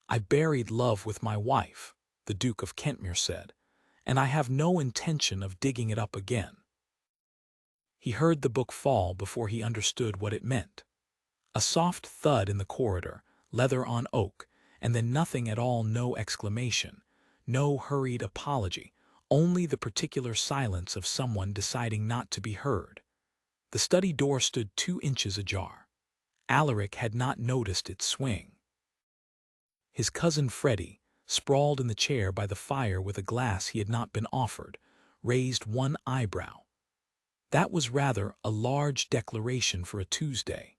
"I buried love with my wife," the Duke of Kentmere said, "and I have no intention of digging it up again." He heard the book fall before he understood what it meant. A soft thud in the corridor, leather on oak, and then nothing at all, no exclamation, no hurried apology, only the particular silence of someone deciding not to be heard. The study door stood 2 inches ajar. Alaric had not noticed its swing. His cousin Freddie, sprawled in the chair by the fire with a glass he had not been offered, raised one eyebrow. That was rather a large declaration for a Tuesday.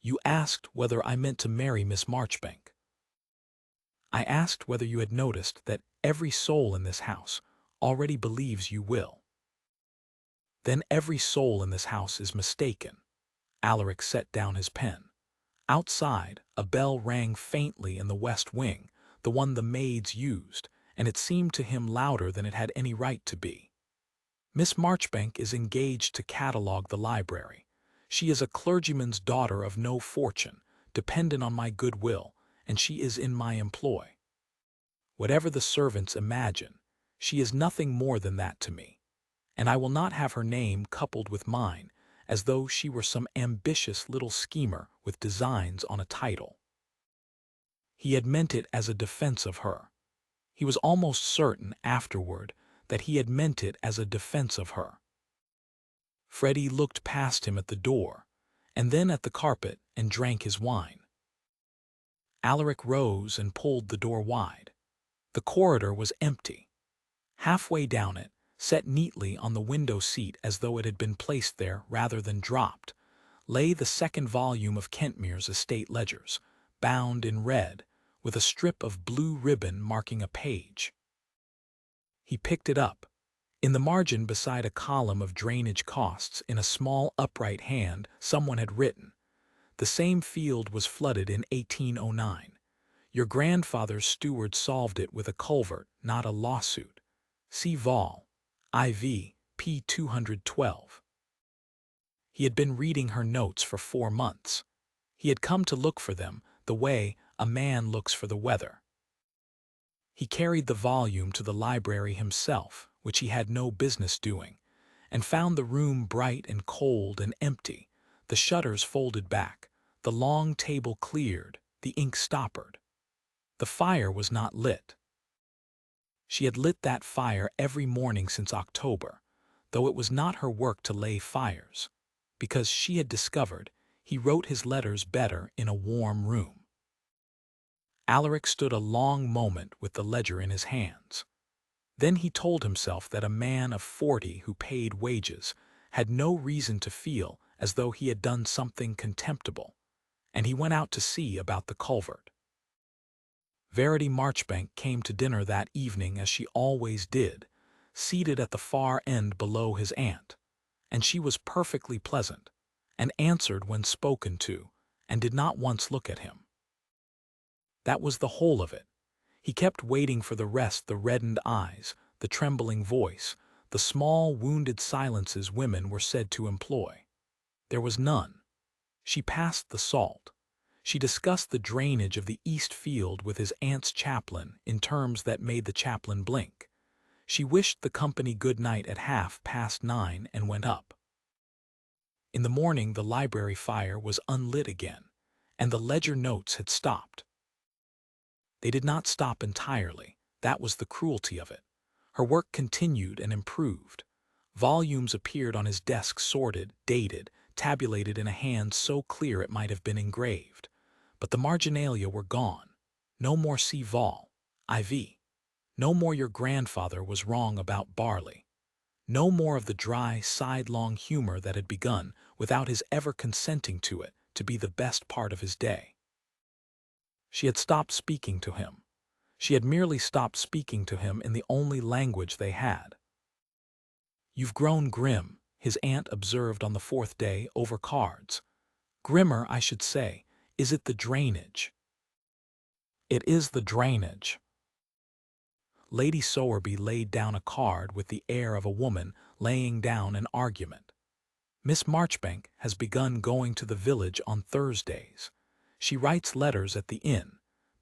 "You asked whether I meant to marry Miss Marchbank. I asked whether you had noticed that every soul in this house already believes you will." "Then every soul in this house is mistaken." Alaric set down his pen. Outside, a bell rang faintly in the west wing, the one the maids used, and it seemed to him louder than it had any right to be. "Miss Marchbank is engaged to catalogue the library. She is a clergyman's daughter of no fortune, dependent on my goodwill, and she is in my employ. Whatever the servants imagine, she is nothing more than that to me, and I will not have her name coupled with mine, as though she were some ambitious little schemer with designs on a title." He had meant it as a defense of her. He was almost certain, afterward, that he had meant it as a defense of her. Freddie looked past him at the door, and then at the carpet, and drank his wine. Alaric rose and pulled the door wide. The corridor was empty. Halfway down it, set neatly on the window seat as though it had been placed there rather than dropped, lay the second volume of Kentmere's estate ledgers, bound in red, with a strip of blue ribbon marking a page. He picked it up. In the margin beside a column of drainage costs, in a small upright hand, someone had written, "The same field was flooded in 1809. Your grandfather's steward solved it with a culvert, not a lawsuit. See Vol. IV, p. 212. He had been reading her notes for 4 months. He had come to look for them the way a man looks for the weather. He carried the volume to the library himself, which he had no business doing, and found the room bright and cold and empty, the shutters folded back, the long table cleared, the ink stoppered. The fire was not lit. She had lit that fire every morning since October, though it was not her work to lay fires, because she had discovered he wrote his letters better in a warm room. Alaric stood a long moment with the ledger in his hands. Then he told himself that a man of 40 who paid wages had no reason to feel as though he had done something contemptible, and he went out to see about the culvert. Verity Marchbank came to dinner that evening as she always did, seated at the far end below his aunt, and she was perfectly pleasant, and answered when spoken to, and did not once look at him. That was the whole of it. He kept waiting for the rest, the reddened eyes, the trembling voice, the small wounded silences women were said to employ. There was none. She passed the salt. She discussed the drainage of the East Field with his aunt's chaplain in terms that made the chaplain blink. She wished the company good night at 9:30 and went up. In the morning the library fire was unlit again, and the ledger notes had stopped. They did not stop entirely. That was the cruelty of it. Her work continued and improved. Volumes appeared on his desk, sorted, dated, tabulated in a hand so clear it might have been engraved. But the marginalia were gone. No more see Vol. IV. No more your grandfather was wrong about barley. No more of the dry, sidelong humor that had begun, without his ever consenting to it, to be the best part of his day. She had stopped speaking to him. She had merely stopped speaking to him in the only language they had. "You've grown grim," his aunt observed on the 4th day over cards. "Grimmer, I should say. Is it the drainage?" "It is the drainage." Lady Sowerby laid down a card with the air of a woman laying down an argument. "Miss Marchbank has begun going to the village on Thursdays. She writes letters at the inn,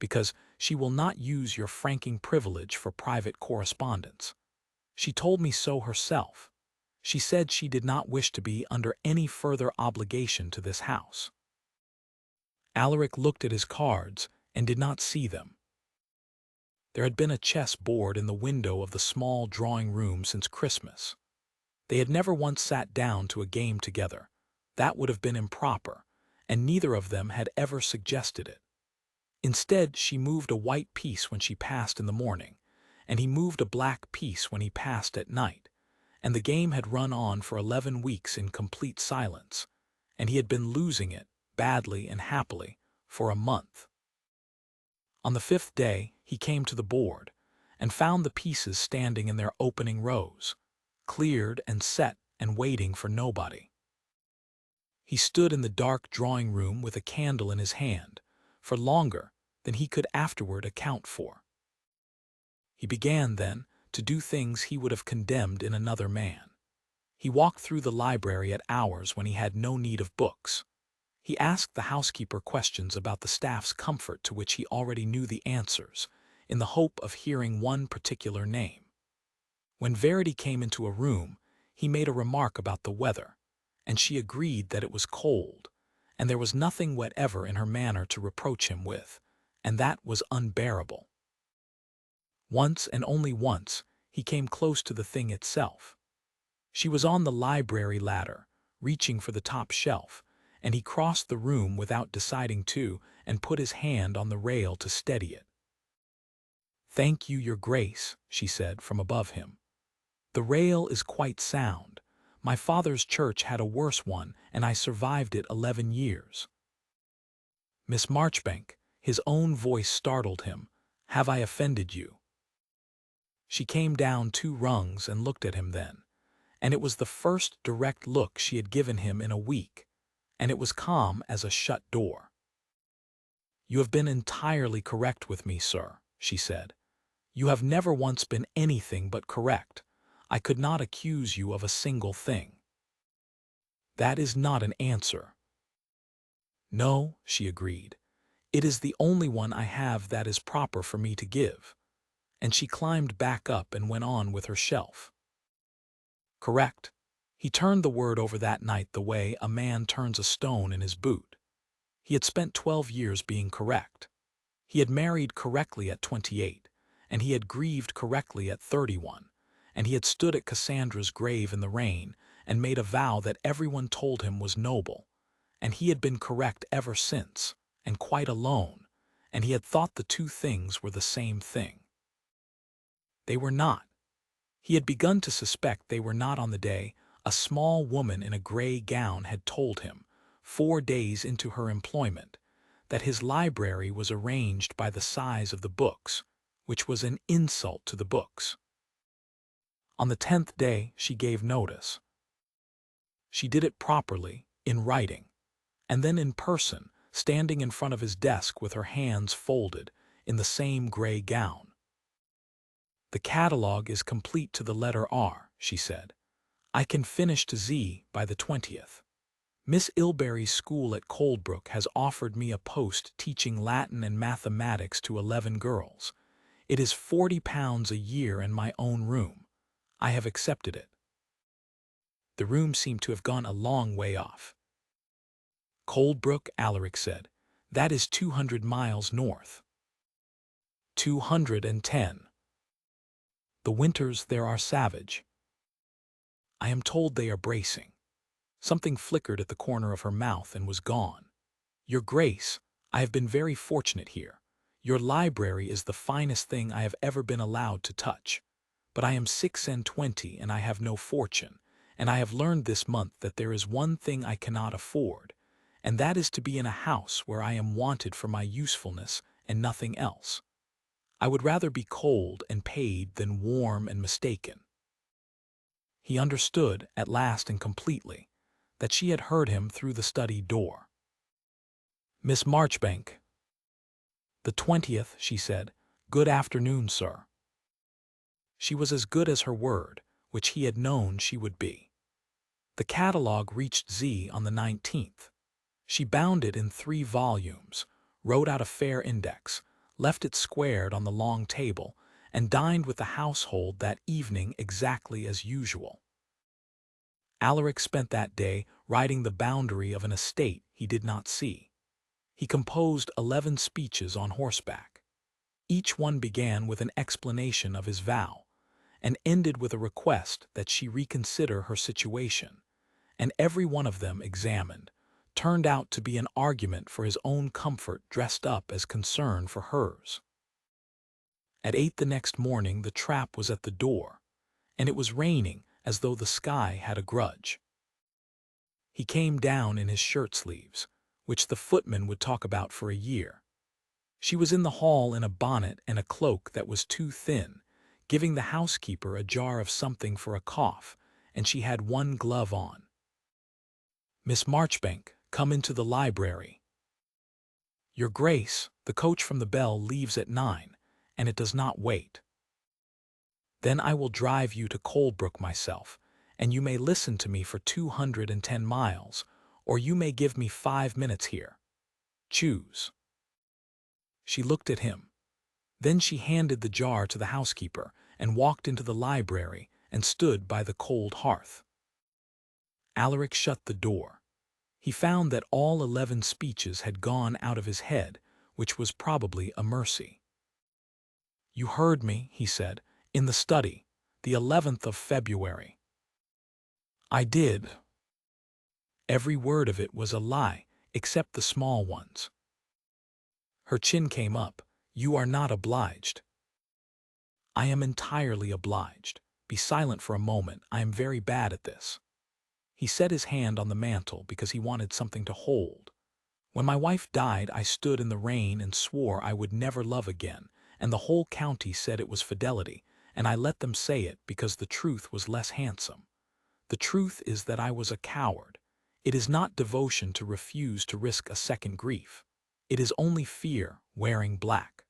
because she will not use your franking privilege for private correspondence. She told me so herself. She said she did not wish to be under any further obligation to this house. Alaric looked at his cards and did not see them. There had been a chess board in the window of the small drawing room since Christmas. They had never once sat down to a game together. That would have been improper, and neither of them had ever suggested it. Instead, she moved a white piece when she passed in the morning, and he moved a black piece when he passed at night, and the game had run on for 11 weeks in complete silence, and he had been losing it, badly and happily, for a month. On the 5th day, he came to the board, and found the pieces standing in their opening rows, cleared and set and waiting for nobody. He stood in the dark drawing room with a candle in his hand, for longer than he could afterward account for. He began, then, to do things he would have condemned in another man. He walked through the library at hours when he had no need of books. He asked the housekeeper questions about the staff's comfort to which he already knew the answers, in the hope of hearing one particular name. When Verity came into a room, he made a remark about the weather, and she agreed that it was cold, and there was nothing whatever in her manner to reproach him with, and that was unbearable. Once, and only once, he came close to the thing itself. She was on the library ladder, reaching for the top shelf, and he crossed the room without deciding to, and put his hand on the rail to steady it. "Thank you, Your Grace," she said from above him. "The rail is quite sound. My father's church had a worse one, and I survived it 11 years. Miss Marchbank," his own voice startled him, "have I offended you?" She came down 2 rungs and looked at him then, and it was the first direct look she had given him in a week, and it was calm as a shut door. "You have been entirely correct with me, sir," she said. "You have never once been anything but correct. I could not accuse you of a single thing." "That is not an answer." "No," she agreed. "It is the only one I have that is proper for me to give." And she climbed back up and went on with her shelf. Correct. He turned the word over that night the way a man turns a stone in his boot. He had spent 12 years being correct. He had married correctly at 28, and he had grieved correctly at 31, and he had stood at Cassandra's grave in the rain and made a vow that everyone told him was noble, and he had been correct ever since, and quite alone, and he had thought the two things were the same thing. They were not. He had begun to suspect they were not on the day a small woman in a gray gown had told him, 4 days into her employment, that his library was arranged by the size of the books, which was an insult to the books. On the 10th day she gave notice. She did it properly, in writing, and then in person, standing in front of his desk with her hands folded, in the same gray gown. "The catalogue is complete to the letter R," she said. "I can finish to Z by the 20th. Miss Ilberry's school at Coldbrook has offered me a post teaching Latin and mathematics to 11 girls. It is £40 a year in my own room. I have accepted it." The room seemed to have gone a long way off. "Coldbrook," Alaric said. "That is 200 miles north." 210. "The winters there are savage." "I am told they are bracing." Something flickered at the corner of her mouth and was gone. "Your Grace, I have been very fortunate here. Your library is the finest thing I have ever been allowed to touch. But I am 26 and I have no fortune, and I have learned this month that there is one thing I cannot afford, and that is to be in a house where I am wanted for my usefulness and nothing else. I would rather be cold and paid than warm and mistaken." He understood, at last and completely, that she had heard him through the study door. "Miss Marchbank." "The 20th, she said. "Good afternoon, sir." She was as good as her word, which he had known she would be. The catalogue reached Z on the 19th. She bound it in 3 volumes, wrote out a fair index, left it squared on the long table, and dined with the household that evening exactly as usual. Alaric spent that day riding the boundary of an estate he did not see. He composed 11 speeches on horseback. Each one began with an explanation of his vow, and ended with a request that she reconsider her situation, and every one of them examined turned out to be an argument for his own comfort dressed up as concern for hers. At 8 the next morning the trap was at the door, and it was raining as though the sky had a grudge. He came down in his shirt sleeves, which the footman would talk about for a year. She was in the hall in a bonnet and a cloak that was too thin, giving the housekeeper a jar of something for a cough, and she had one glove on. "Miss Marchbank, come into the library." "Your Grace, the coach from the Bell leaves at 9, and it does not wait." "Then I will drive you to Colebrook myself, and you may listen to me for 210 miles, or you may give me 5 minutes here. Choose." She looked at him. Then she handed the jar to the housekeeper and walked into the library and stood by the cold hearth. Alaric shut the door. He found that all 11 speeches had gone out of his head, which was probably a mercy. "You heard me," he said, "in the study, the 11th of February." "I did." Every word of it was a lie, except the small ones. Her chin came up. "You are not obliged." "I am entirely obliged. Be silent for a moment. I am very bad at this." He set his hand on the mantel because he wanted something to hold. "When my wife died, I stood in the rain and swore I would never love again, and the whole county said it was fidelity, and I let them say it because the truth was less handsome. The truth is that I was a coward. It is not devotion to refuse to risk a second grief. It is only fear wearing black."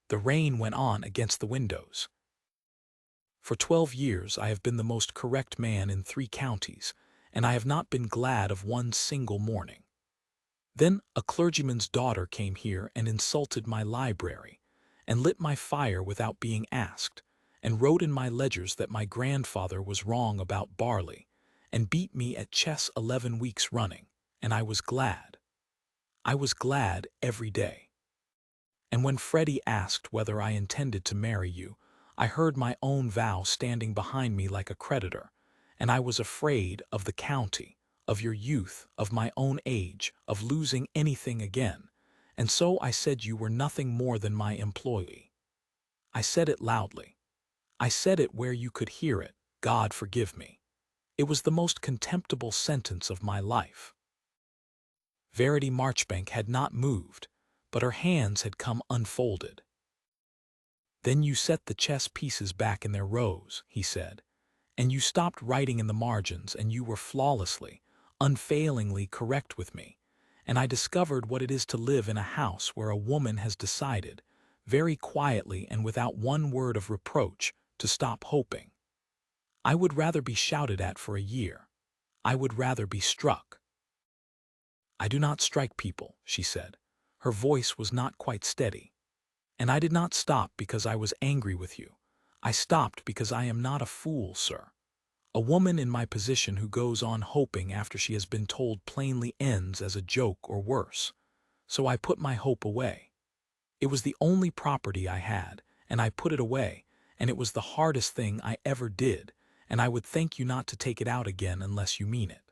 The rain went on against the windows. "For 12 years I have been the most correct man in 3 counties, and I have not been glad of one single morning. Then a clergyman's daughter came here and insulted my library, and lit my fire without being asked, and wrote in my ledgers that my grandfather was wrong about barley, and beat me at chess 11 weeks running, and I was glad. I was glad every day. And when Freddie asked whether I intended to marry you, I heard my own vow standing behind me like a creditor, and I was afraid of the county, of your youth, of my own age, of losing anything again, and so I said you were nothing more than my employee. I said it loudly. I said it where you could hear it, God forgive me. It was the most contemptible sentence of my life." Verity Marchbank had not moved, but her hands had come unfolded. "Then you set the chess pieces back in their rows," he said, "and you stopped writing in the margins, and you were flawlessly, unfailingly correct with me, and I discovered what it is to live in a house where a woman has decided, very quietly and without one word of reproach, to stop hoping. I would rather be shouted at for a year. I would rather be struck." "I do not strike people," she said. Her voice was not quite steady. "And I did not stop because I was angry with you. I stopped because I am not a fool, sir. A woman in my position who goes on hoping after she has been told plainly ends as a joke or worse. So I put my hope away. It was the only property I had, and I put it away, and it was the hardest thing I ever did, and I would thank you not to take it out again unless you mean it."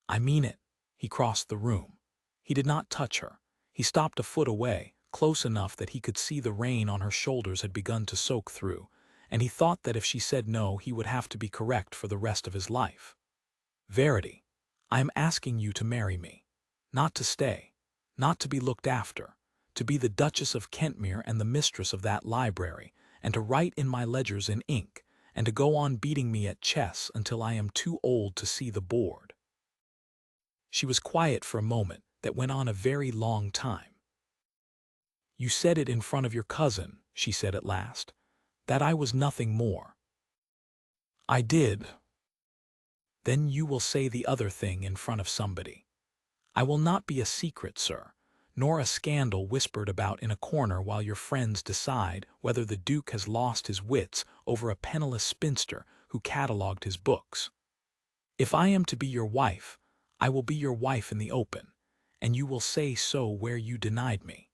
"I mean it." He crossed the room. He did not touch her. He stopped a foot away, close enough that he could see the rain on her shoulders had begun to soak through, and he thought that if she said no he would have to be correct for the rest of his life. "Verity, I am asking you to marry me. Not to stay, not to be looked after, to be the Duchess of Kentmere and the mistress of that library, and to write in my ledgers in ink, and to go on beating me at chess until I am too old to see the board." She was quiet for a moment that went on a very long time. "You said it in front of your cousin," she said at last, "that I was nothing more." "I did." "Then you will say the other thing in front of somebody." "I will not be a secret, sir. nor a scandal whispered about in a corner while your friends decide whether the Duke has lost his wits over a penniless spinster who catalogued his books. If I am to be your wife, I will be your wife in the open, and you will say so where you denied me."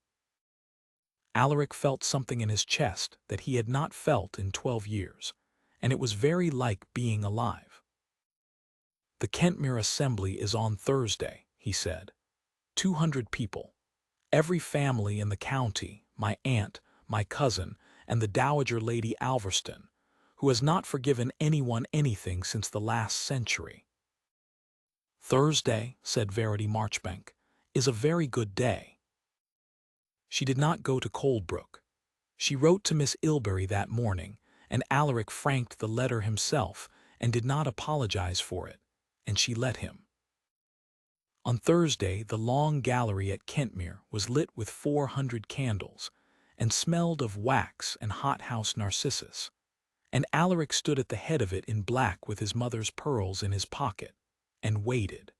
Alaric felt something in his chest that he had not felt in 12 years, and it was very like being alive. "The Kentmere Assembly is on Thursday," he said. 200 people. Every family in the county, my aunt, my cousin, and the Dowager Lady Alverston, who has not forgiven anyone anything since the last century." "Thursday," said Verity Marchbank, "is a very good day." She did not go to Coldbrook. She wrote to Miss Ilbery that morning, and Alaric franked the letter himself and did not apologize for it, and she let him. On Thursday, the long gallery at Kentmere was lit with 400 candles, and smelled of wax and hothouse narcissus, and Alaric stood at the head of it in black with his mother's pearls in his pocket, and waited.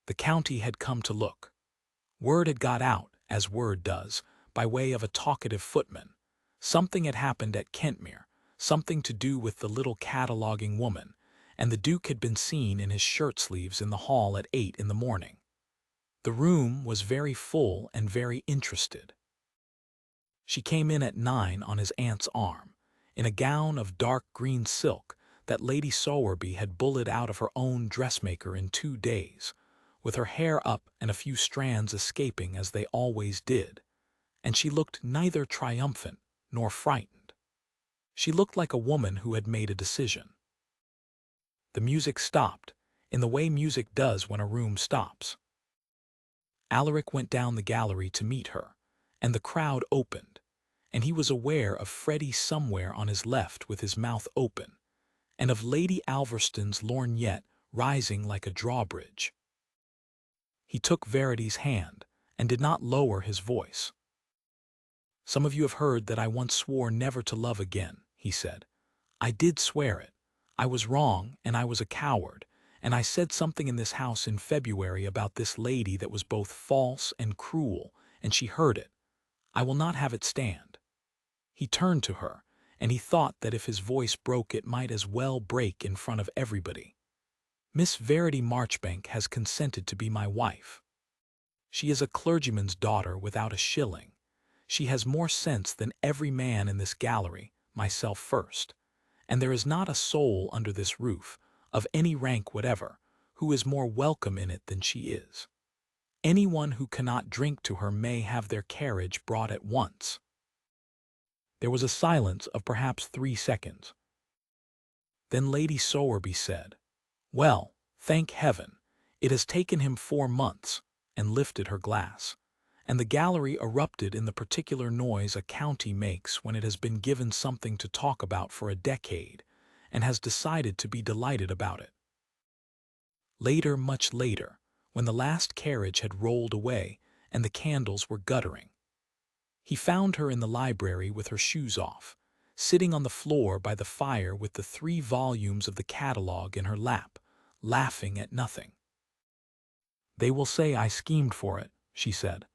The county had come to look. Word had got out, as word does, by way of a talkative footman. Something had happened at Kentmere, something to do with the little cataloguing woman, and the Duke had been seen in his shirt-sleeves in the hall at 8 in the morning. The room was very full and very interested. She came in at 9 on his aunt's arm, in a gown of dark green silk that Lady Sowerby had bullied out of her own dressmaker in 2 days, with her hair up and a few strands escaping as they always did, and she looked neither triumphant nor frightened. She looked like a woman who had made a decision. The music stopped, in the way music does when a room stops. Alaric went down the gallery to meet her, and the crowd opened, and he was aware of Freddie somewhere on his left with his mouth open, and of Lady Alverston's lorgnette rising like a drawbridge. He took Verity's hand, and did not lower his voice. "Some of you have heard that I once swore never to love again," he said. "I did swear it. I was wrong, and I was a coward, and I said something in this house in February about this lady that was both false and cruel, and she heard it. I will not have it stand." He turned to her, and he thought that if his voice broke it might as well break in front of everybody. "Miss Verity Marchbank has consented to be my wife. She is a clergyman's daughter without a shilling. She has more sense than every man in this gallery, myself first, and there is not a soul under this roof, of any rank whatever, who is more welcome in it than she is. Anyone who cannot drink to her may have their carriage brought at once." There was a silence of perhaps 3 seconds. Then Lady Sowerby said, "Well, thank heaven, it has taken him 4 months," and lifted her glass, and the gallery erupted in the particular noise a county makes when it has been given something to talk about for a decade, and has decided to be delighted about it. Later, much later, when the last carriage had rolled away and the candles were guttering, he found her in the library with her shoes off, sitting on the floor by the fire with the 3 volumes of the catalogue in her lap, laughing at nothing. "They will say I schemed for it," she said.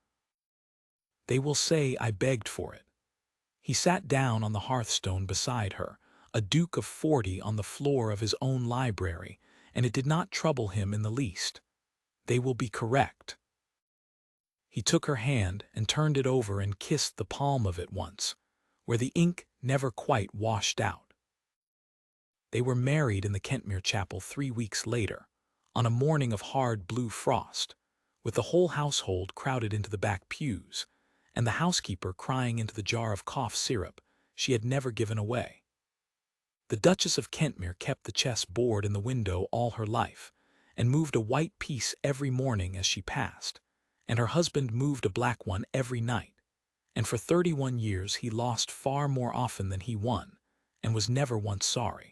"They will say I begged for it." He sat down on the hearthstone beside her, a Duke of 40 on the floor of his own library, and it did not trouble him in the least. "They will be correct." He took her hand and turned it over and kissed the palm of it once, where the ink never quite washed out. They were married in the Kentmere chapel 3 weeks later, on a morning of hard blue frost, with the whole household crowded into the back pews, and the housekeeper crying into the jar of cough syrup she had never given away. The Duchess of Kentmere kept the chess board in the window all her life, and moved a white piece every morning as she passed, and her husband moved a black one every night, and for 31 years he lost far more often than he won, and was never once sorry.